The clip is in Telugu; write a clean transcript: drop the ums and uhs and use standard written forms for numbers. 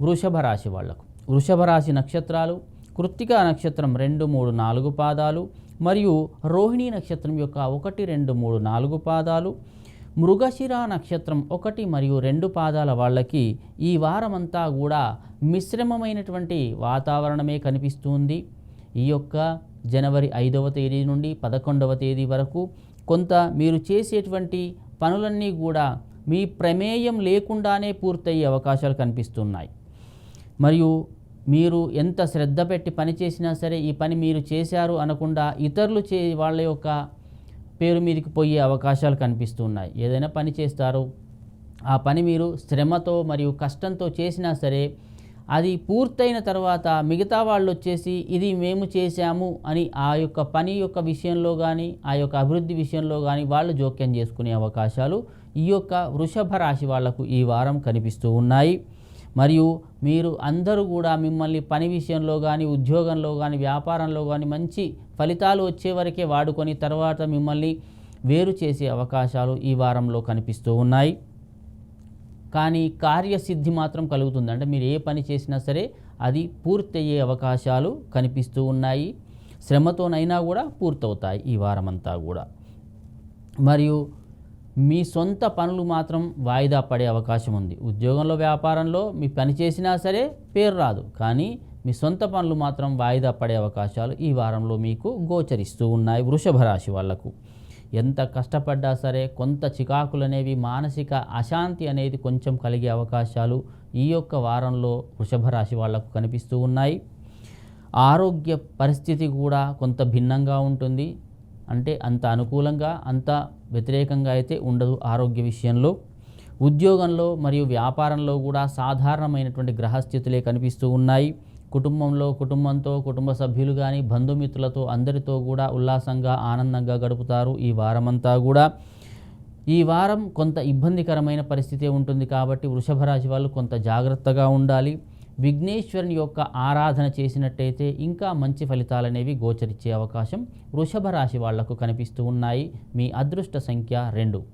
వృషభ రాశి వాళ్లకు. వృషభ రాశి నక్షత్రాలు కృత్తికా నక్షత్రం 2, 3, 4 పాదాలు మరియు రోహిణీ నక్షత్రం యొక్క 1, 2, 3, 4 పాదాలు, మృగశిర నక్షత్రం 1 మరియు 2 పాదాల వాళ్ళకి ఈ వారమంతా కూడా మిశ్రమమైనటువంటి వాతావరణమే కనిపిస్తుంది. ఈ యొక్క జనవరి 5వ తేదీ నుండి 11వ తేదీ వరకు కొంత మీరు చేసేటువంటి పనులన్నీ కూడా మీ ప్రమేయం లేకుండానే పూర్తయ్యే అవకాశాలు కనిపిస్తున్నాయి. మరియు మీరు ఎంత శ్రద్ధ పెట్టి పని చేసినా సరే ఈ పని మీరు చేశారు అనకుండా ఇతరులు వాళ్ళ యొక్క పేరు మీదకి పోయే అవకాశాలు కనిపిస్తున్నాయి. ఏదైనా పని చేస్తారు, ఆ పని మీరు శ్రమతో మరియు కష్టంతో చేసినా సరే అది పూర్తయిన తర్వాత మిగతా వాళ్ళు వచ్చేసి ఇది మేము చేశాము అని ఆ యొక్క పని యొక్క విషయంలో కానీ ఆ యొక్క అభివృద్ధి విషయంలో కానీ వాళ్ళు జోక్యం చేసుకునే అవకాశాలు ఈ యొక్క వృషభ రాశి వాళ్లకు ఈ వారం కనిపిస్తూ ఉన్నాయి. మరియు మీరు అందరూ కూడా మిమ్మల్ని పని విషయంలో కానీ ఉద్యోగంలో కానీ వ్యాపారంలో కానీ మంచి ఫలితాలు వచ్చే వరకే వాడుకొని తర్వాత మిమ్మల్ని వేరు చేసే అవకాశాలు ఈ వారంలో కనిపిస్తూ ఉన్నాయి. కానీ కార్యసిద్ధి మాత్రం కలుగుతుంది. అంటే మీరు ఏ పని చేసినా సరే అది పూర్తయ్యే అవకాశాలు కనిపిస్తూ ఉన్నాయి. శ్రమతోనైనా కూడా పూర్తవుతాయి ఈ వారమంతా కూడా. మరియు మీ సొంత పనులు మాత్రం వాయిదా పడే అవకాశం ఉంది. ఉద్యోగంలో వ్యాపారంలో మీ పని చేసినా సరే పేరు రాదు, కానీ మీ సొంత పనులు మాత్రం వాయిదా పడే అవకాశాలు ఈ వారంలో మీకు గోచరిస్తూ ఉన్నాయి. వృషభ రాశి వాళ్లకు ఎంత కష్టపడ్డా సరే కొంత చికాకులు అనేవి, మానసిక అశాంతి అనేది కొంచెం కలిగే అవకాశాలు ఈ యొక్క వారంలో వృషభ రాశి వాళ్లకు కనిపిస్తూ ఉన్నాయి. ఆరోగ్య పరిస్థితి కూడా కొంత భిన్నంగా ఉంటుంది. అంటే అంత అనుకూలంగా అంత వ్యతిరేకంగా అయితే ఉండదు ఆరోగ్య విషయంలో. ఉద్యోగంలో మరియు వ్యాపారంలో కూడా సాధారణమైనటువంటి గ్రహస్థితులే కనిపిస్తూ ఉన్నాయి. కుటుంబంతో కుటుంబ సభ్యులు కానీ బంధుమిత్రులతో అందరితో కూడా ఉల్లాసంగా ఆనందంగా గడుపుతారు ఈ వారమంతా కూడా. ఈ వారం కొంత ఇబ్బందికరమైన పరిస్థితి ఉంటుంది కాబట్టి వృషభ రాశి వాళ్ళు కొంత జాగ్రత్తగా ఉండాలి. విఘ్నేశ్వరుని యొక్క ఆరాధన చేసినట్టయితే ఇంకా మంచి ఫలితాలు అనేవి గోచరించే అవకాశం వృషభ రాశి వాళ్లకు కనిపిస్తూ ఉన్నాయి. మీ అదృష్ట సంఖ్య 2.